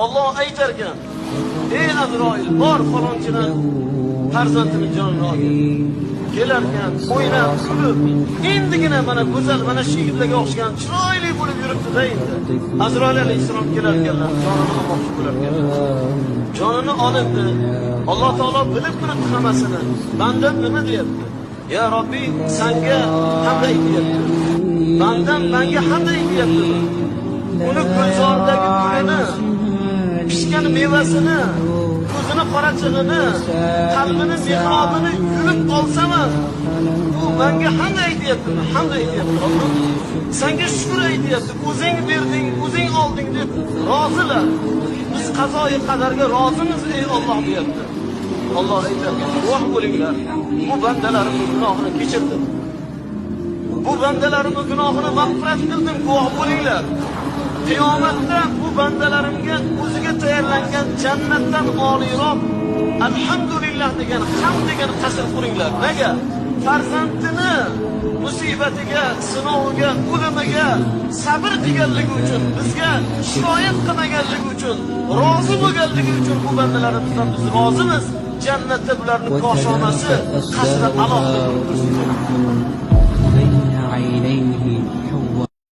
Allah aytar ekan, ey Azroil, bor falonchini farzandini jonini olgin. Kelarkan, o'ynab, kulib, endigina mana go'zal, mana shu yigitlarga o'xshagan chiroyli bo'lib yuribdi-da endi. Azroil alayhissalom kelarkanlar, jonini olmoqchi bo'larkanlar. Jonini olindi. Alloh taolo bilib turibdi hammasini. Bandam nima deyapti? Ya Robbi, senga hamd aytyapti. Bandam menga hamd aytyapti. Uni ko'zoridagi gulini, pishgan mevasini, ko'zini qorachig'ini, qalbini mehrobini yulib olsam, u menga hamd aytyapti, hamd aytyapti. Senga shukr aytyapti. O'zing berding, o'zing olding deb rozilar. Biz qazoyi qadarga rozimiz ey Alloh deyapti. Alloh aytadi, "Guvoh bo'linglar, bu bandalarimning gunohini kechirdim. Bu bandalarimning gunohini mag'firat qildim, guvoh bo'linglar. Qiyomatda bu bandalarimga o'ziga tayyorlangan jannatdan oliroq alhamdulillah degan, hamd degan qasr quringlar." Nega? Farzandini musibatiga, sinoviga, o'limiga sabr qilganligi uchun, bizga shikoyat qilmaganligi uchun, rozi bo'lganligi uchun bu bandalarimizdan biz rozimiz. Jannatda bularning koshonasi qasri alohida bo'lib tursin.